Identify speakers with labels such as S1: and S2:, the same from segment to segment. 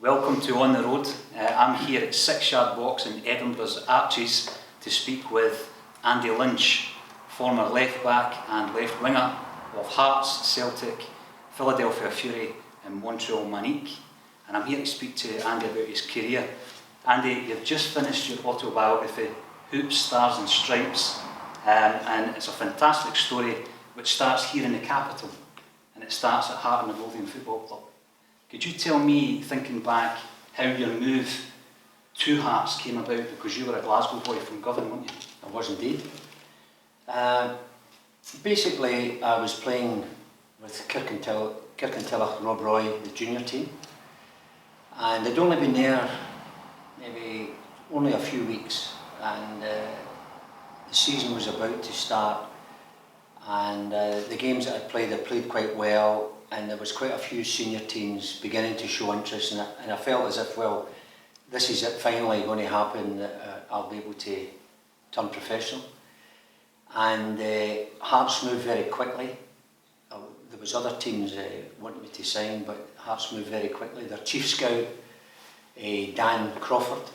S1: Welcome to On the Road. I'm here at 6 Yard Box in Edinburgh's Arches to speak with Andy Lynch, former left back and left winger of Hearts, Celtic, Philadelphia Fury and Montreal Manique. And I'm here to speak to Andy about his career. Andy, you've just finished your autobiography, Hoops, Stars and Stripes, and it's a fantastic story which starts here in the capital, and it starts at Heart and Midlothian Football Club. Could you tell me, thinking back, how your move to Hearts came about, because you were a Glasgow boy from Govan, weren't you?
S2: I was indeed. Basically, I was playing with Kirkintilloch Rob Roy, the junior team, and I'd only been there maybe only a few weeks, and the season was about to start, and the games that I played quite well, and there was quite a few senior teams beginning to show interest, and I felt as if, well, this is it finally going to happen, I'll be able to turn professional. And Hearts moved very quickly. There was other teams wanting me to sign, but Hearts moved very quickly. Their chief scout, Dan Crawford,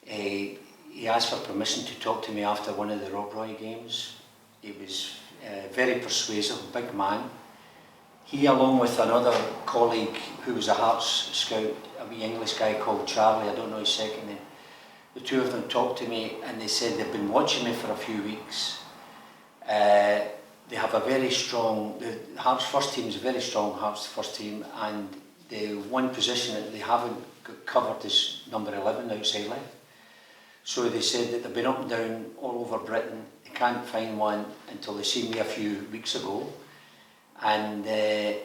S2: he asked for permission to talk to me after one of the Rob Roy games. He was very persuasive, big man. He, along with another colleague who was a Hearts scout, a wee English guy called Charlie, I don't know his second name, the two of them talked to me and they said they've been watching me for a few weeks. They have a very strong, the Hearts first team is a very strong Hearts first team, and the one position that they haven't got covered is number 11 outside left. So they said that they've been up and down all over Britain, they can't find one until they seen me a few weeks ago, and they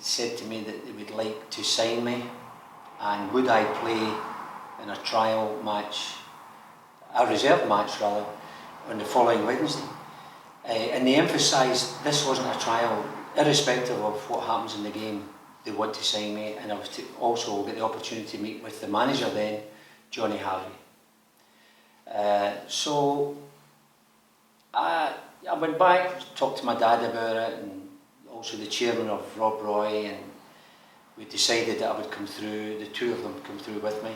S2: said to me that they would like to sign me, and would I play in a trial match, a reserve match rather, on the following Wednesday. And they emphasised this wasn't a trial, irrespective of what happens in the game, they want to sign me, and I was to also get the opportunity to meet with the manager then, Johnny Harvey. So I went back, talked to my dad about it, and also the chairman of Rob Roy, and we decided that I would come through, the two of them come through with me.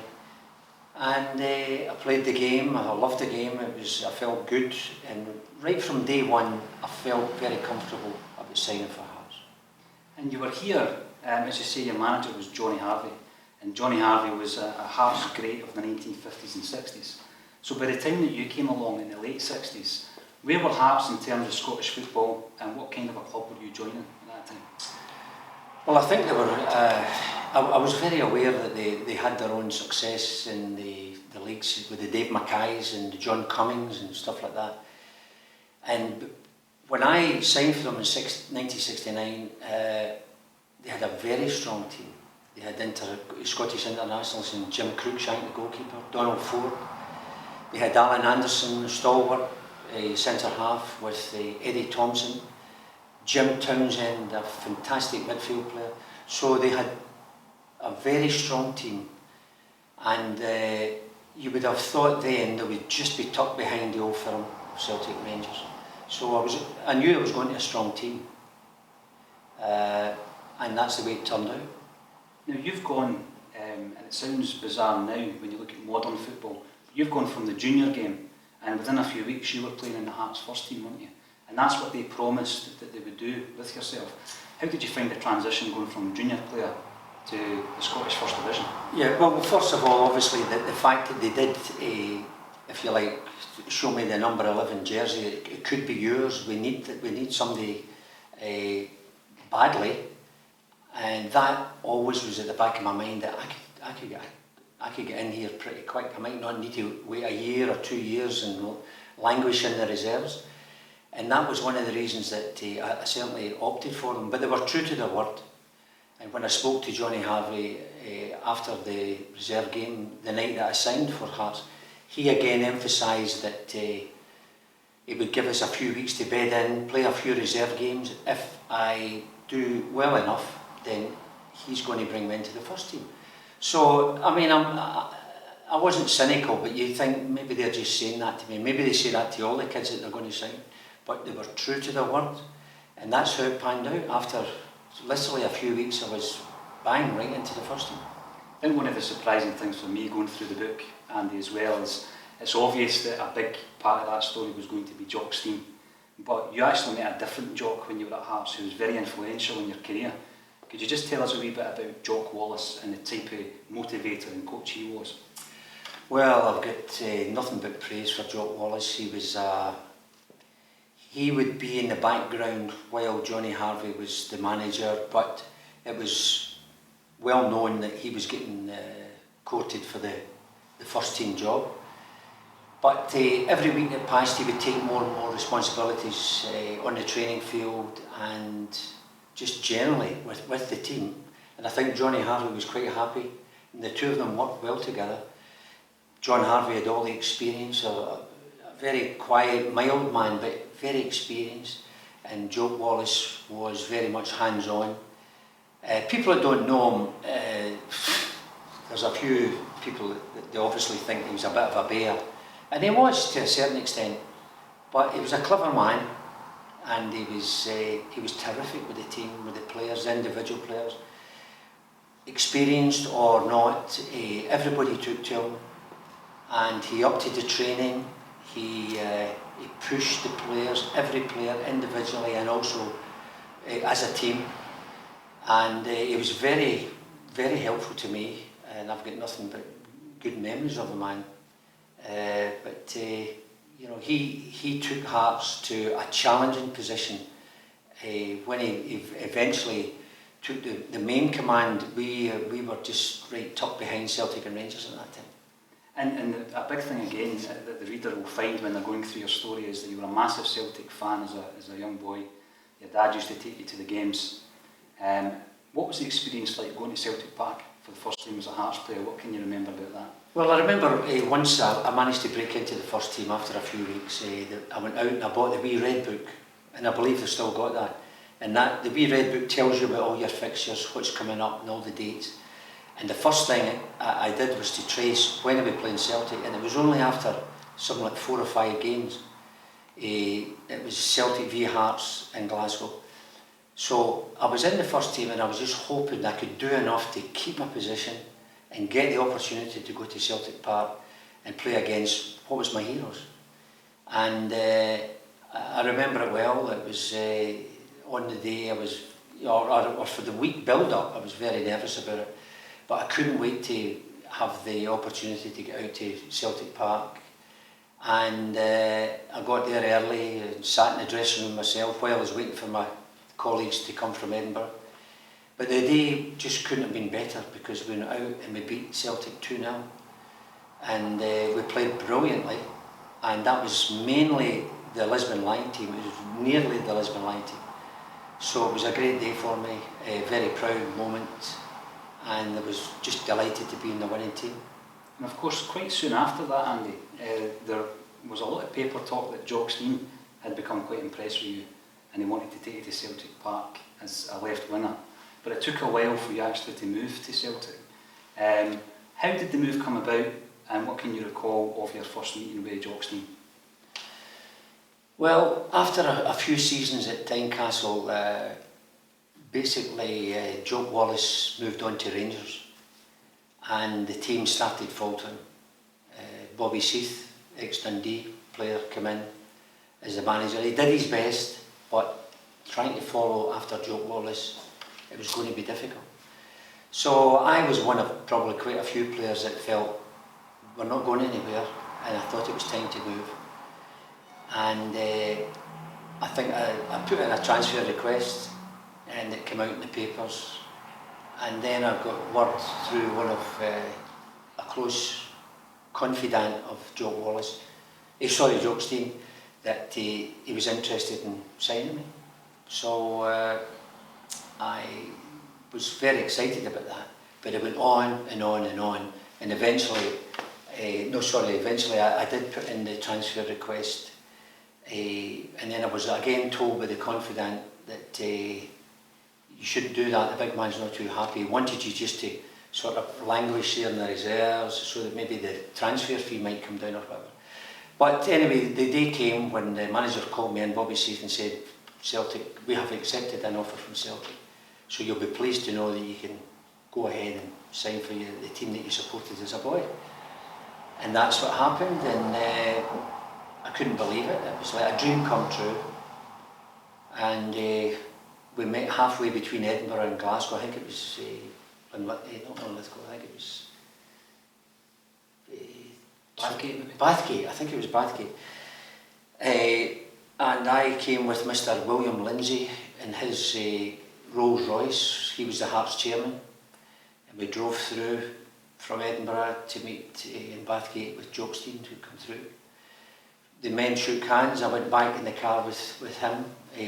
S2: And I played the game, I loved the game, I felt good, and right from day one I felt very comfortable about signing for Hearts.
S1: And you were here, as you say, your manager was Johnny Harvey, and Johnny Harvey was a Hearts great of the 1950s and 60s. So by the time that you came along in the late 60s, where were Hearts in terms of Scottish football, and what kind of a club were you joining at that time?
S2: Well, I think they were, I was very aware that they had their own success in the leagues with the Dave Mackays and the John Cummings and stuff like that. And when I signed for them in 1969, they had a very strong team. They had Scottish internationals in Jim Cruikshank, the goalkeeper, Donald Ford. They had Alan Anderson, the stalwart, centre half, with Eddie Thompson, Jim Townsend, a fantastic midfield player. So they had a very strong team, and you would have thought then they would just be tucked behind the old firm of Celtic Rangers. So I knew I was going to a strong team, and that's the way it turned out.
S1: Now you've gone, and it sounds bizarre now when you look at modern football, you've gone from the junior game, and within a few weeks you were playing in the Hearts first team, weren't you? And that's what they promised that they would do with yourself. How did you find the transition going from junior player to the Scottish First Division? Yeah,
S2: well, first of all, obviously, the fact that they did, if you like, show me the number 11 jersey, it could be yours, we need somebody badly, and that always was at the back of my mind, that I could get in here pretty quick. I might not need to wait a year or 2 years and languish in the reserves. And that was one of the reasons that I certainly opted for them. But they were true to their word. And when I spoke to Johnny Harvey after the reserve game, the night that I signed for Hearts, he again emphasised that he would give us a few weeks to bed in, play a few reserve games. If I do well enough, then he's going to bring me into the first team. So, I mean, I wasn't cynical, but you think maybe they're just saying that to me. Maybe they say that to all the kids that they're going to sign. But they were true to their word, and that's how it panned out. After literally a few weeks, I was bang right into the first team.
S1: think one of the surprising things for me going through the book, Andy, as well, is it's obvious that a big part of that story was going to be Jock Stein, but you actually met a different Jock when you were at Hearts who was very influential in your career. Could you just tell us a wee bit about Jock Wallace and the type of motivator and coach he was?
S2: Well, I've got nothing but praise for Jock Wallace. He would be in the background while Johnny Harvey was the manager, but it was well known that he was getting courted for the first team job. But every week that passed, he would take more and more responsibilities on the training field and just generally with the team. And I think Johnny Harvey was quite happy, and the two of them worked well together. John Harvey had all the experience, a very quiet, mild man, but very experienced, and Jock Wallace was very much hands-on. People that don't know him, there's a few people that they obviously think he was a bit of a bear, and he was to a certain extent, but he was a clever man, and he was terrific with the team, with the players, the individual players. Experienced or not, everybody took to him, and he upped the training. He pushed the players, every player individually and also as a team, and he was very, very helpful to me, and I've got nothing but good memories of the man. But you know, he took Hearts to a challenging position. When he eventually took the main command, we were just right tucked behind Celtic and Rangers at that time.
S1: And a big thing again that the reader will find when they're going through your story is that you were a massive Celtic fan as a young boy. Your dad used to take you to the games. What was the experience like going to Celtic Park for the first time as a Hearts player? What can you remember about that?
S2: Well, I remember once I managed to break into the first team after a few weeks. I went out and I bought the wee red book, and I believe they've still got that. And the wee red book tells you about all your fixtures, what's coming up and all the dates. And the first thing I did was to trace when I was playing Celtic, and it was only after something like 4 or 5 games. It was Celtic v Hearts in Glasgow. So I was in the first team, and I was just hoping I could do enough to keep my position and get the opportunity to go to Celtic Park and play against what was my heroes. And I remember it well. It was on the day or for the week build-up, I was very nervous about it. But I couldn't wait to have the opportunity to get out to Celtic Park. And I got there early and sat in the dressing room myself while I was waiting for my colleagues to come from Edinburgh. But the day just couldn't have been better, because we went out and we beat Celtic 2-0. And we played brilliantly. And that was mainly the Lisbon line team. It was nearly the Lisbon line team. So it was a great day for me, a very proud moment. And I was just delighted to be in the winning team.
S1: And of course, quite soon after that, Andy, there was a lot of paper talk that Jock Stein had become quite impressed with you, and he wanted to take you to Celtic Park as a left winger. But it took a while for you actually to move to Celtic. How did the move come about, and what can you recall of your first meeting with Jock Stein?
S2: Well, after a few seasons at Tynecastle, basically, Jock Wallace moved on to Rangers, and the team started faltering. Bobby Seath, ex-Dundee player, came in as the manager. He did his best, but trying to follow after Jock Wallace, it was going to be difficult. So I was one of probably quite a few players that felt we're not going anywhere, and I thought it was time to move. And I think I put in a transfer request, and it came out in the papers, and then I got word through one of a close confidant of Jock Wallace, Jock Stein, that he was interested in signing me. So I was very excited about that, but it went on and on and on, and eventually I did put in the transfer request, and then I was again told by the confidant that you shouldn't do that, the big man's not too happy. He wanted you just to sort of languish there in the reserves so that maybe the transfer fee might come down or whatever. But anyway, the day came when the manager called me in, Bobby Seath, and said, Celtic, we have accepted an offer from Celtic, so you'll be pleased to know that you can go ahead and sign for the team that you supported as a boy. And that's what happened, and I couldn't believe it. It was like a dream come true. And we met halfway between Edinburgh and Glasgow. I think it was, not Linlithgow, I think it was
S1: Bathgate, maybe?
S2: Bathgate, I think it was Bathgate. And I came with Mr. William Lindsay in his Rolls Royce. He was the Hearts chairman. And we drove through from Edinburgh to meet in Bathgate with Jock Stein to come through. The men shook hands. I went back in the car with him,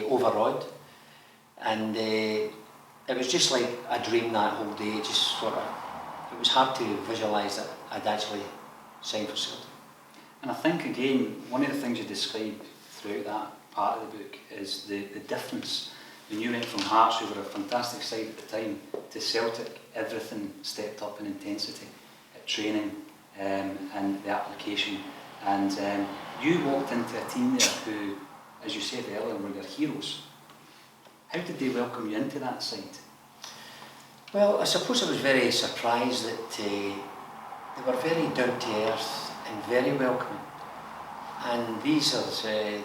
S2: overawed. And it was just like a dream that whole day. Just sort of, it was hard to visualise that I'd actually signed for Celtic.
S1: And I think, again, one of the things you describe throughout that part of the book is the difference. When you went from Hearts, who were a fantastic side at the time, to Celtic, everything stepped up in intensity at training and the application. And you walked into a team there who, as you said earlier, were your heroes. How did they welcome you into that side?
S2: Well, I suppose I was very surprised that they were very down to earth and very welcoming. And these are,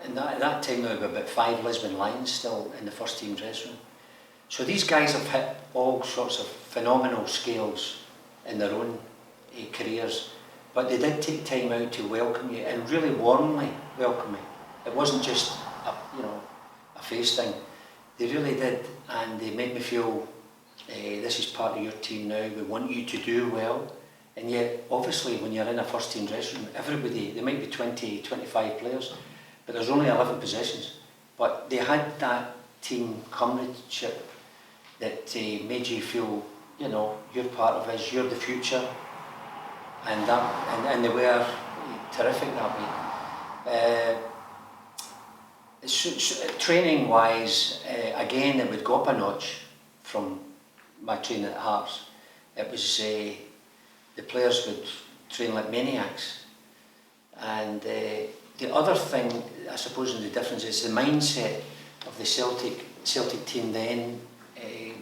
S2: at that time there were about 5 Lisbon Lions still in the first team dressing room. So these guys have hit all sorts of phenomenal scales in their own careers, but they did take time out to welcome you and really warmly welcome me. It wasn't just a face thing. They really did, and they made me feel this is part of your team now. We want you to do well. And yet, obviously, when you're in a first team dressing room, everybody, there might be 20, 25 players, but there's only 11 positions. But they had that team comradeship that made you feel, you're part of us, you're the future. And they were terrific that way. Training wise, again, it would go up a notch from my training at Hearts. It was the players would train like maniacs, and the other thing I suppose in the difference is the mindset of the Celtic team then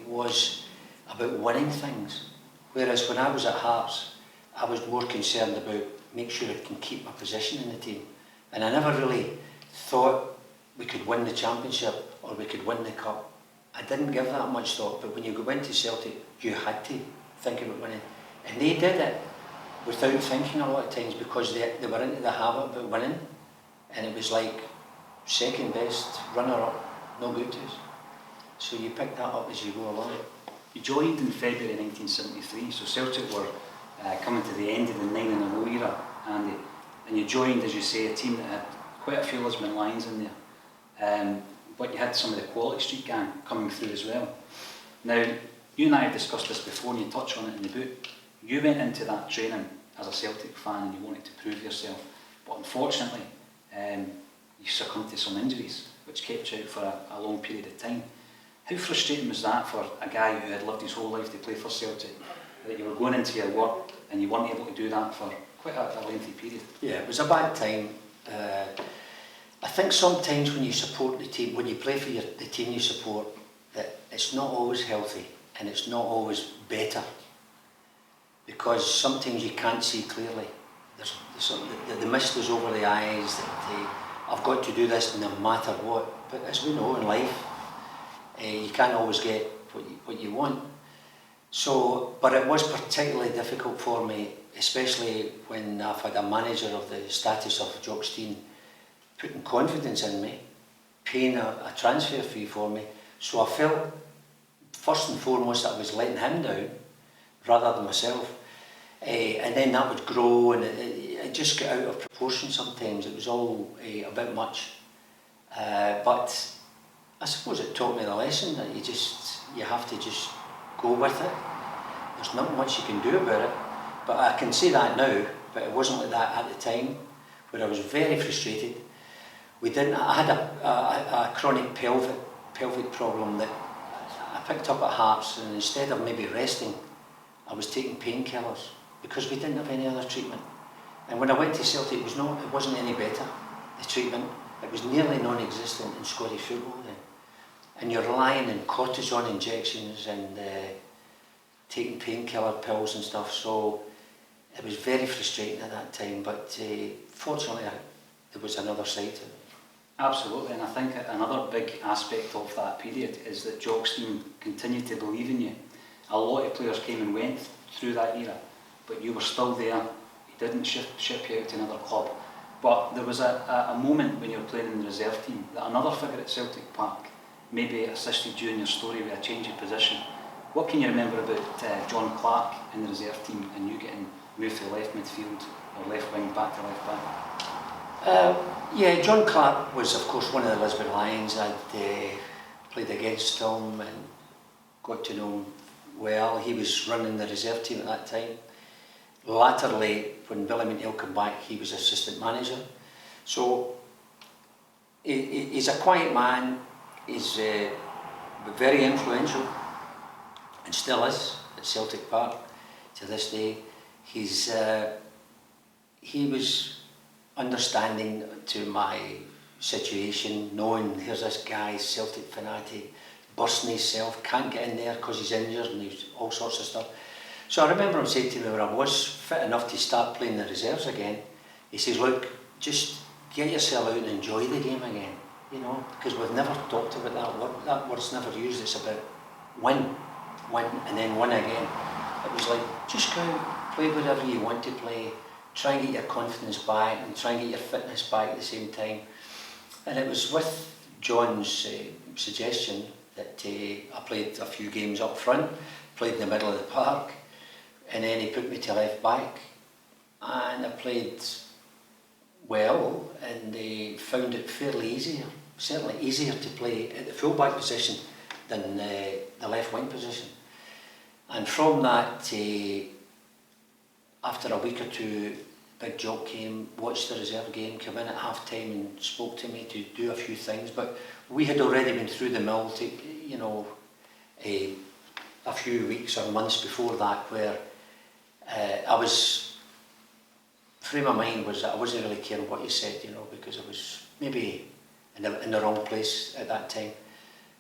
S2: was about winning things, whereas when I was at Hearts I was more concerned about make sure I can keep my position in the team, and I never really thought we could win the championship or we could win the cup. I didn't give that much thought, but when you went to Celtic you had to think about winning. And they did it without thinking a lot of times because they were into the habit of winning, and it was like second best, runner-up, no good to us. So you pick that up as you go along.
S1: You joined in February 1973, so Celtic were coming to the end of the 9-0 era, Andy, and you joined, as you say, a team that had quite a few Lisbon Lions in there, but you had some of the Quality Street gang coming through as well. Now, you and I have discussed this before, and you touch on it in the book. You went into that training as a Celtic fan and you wanted to prove yourself, but unfortunately you succumbed to some injuries which kept you out for a long period of time. How frustrating was that for a guy who had lived his whole life to play for Celtic, that you were going into your work and you weren't able to do that for quite a lengthy period? Yeah,
S2: it was a bad time. I think sometimes when you support the team, when you play for the team you support, that it's not always healthy and it's not always better. Because sometimes you can't see clearly. The mist is over the eyes, that I've got to do this no matter what. But as we know in life, you can't always get what you want. So, but it was particularly difficult for me, especially when I've had a manager of the status of Jock Stein putting confidence in me, paying a transfer fee for me. So I felt, first and foremost, that I was letting him down, rather than myself, and then that would grow, and it just got out of proportion sometimes. It was all a bit much, but I suppose it taught me the lesson that you have to just go with it. There's not much you can do about it, but I can say that now, but it wasn't like that at the time, where I was very frustrated. I had a chronic pelvic problem that I picked up at Hearts, and instead of maybe resting, I was taking painkillers because we didn't have any other treatment. And when I went to Celtic, it wasn't any better, the treatment. It was nearly non-existent in Scottish football then. And you're relying on cortisone injections and taking painkiller pills and stuff, so it was very frustrating at that time, but fortunately there was another side to it.
S1: Absolutely, and I think another big aspect of that period is that Jock Stein continued to believe in you. A lot of players came and went through that era, but you were still there. He didn't ship you out to another club. But there was a moment when you were playing in the reserve team that another figure at Celtic Park maybe assisted you in your story with a change of position. What can you remember about John Clark in the reserve team and you getting moved to left midfield or left wing back to left back?
S2: Yeah, John Clark was of course one of the Lisbon Lions. I'd played against him and got to know him well. He was running the reserve team at that time. Latterly, when Billy McNeil came back, he was assistant manager. So he's a quiet man, he's very influential and still is at Celtic Park to this day. He was understanding to my situation, knowing here's this guy, Celtic fanatic, bursting himself, can't get in there because he's injured and he's all sorts of stuff. So I remember him saying to me when I was fit enough to start playing the reserves again, he says, look, just get yourself out and enjoy the game again, you know, because we've never talked about that word, that word's never used, it's about win, and then win again. It was like, just go out, play whatever you want to play, try and get your confidence back and try and get your fitness back at the same time. And it was with John's suggestion that I played a few games up front, played in the middle of the park, and then he put me to left back, and I played well and found it fairly easier, certainly easier to play at the full back position than the left wing position. And from that, after a week or two, Big Jock came, watched the reserve game, came in at half time and spoke to me to do a few things, but we had already been through the mill to, you know, a few weeks or months before that, where I was, frame of mind was that I wasn't really caring what you said, you know, because I was maybe in the wrong place at that time.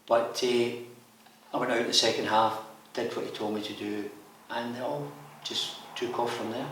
S2: But I went out in the second half, did what he told me to do, and it all just took off from there.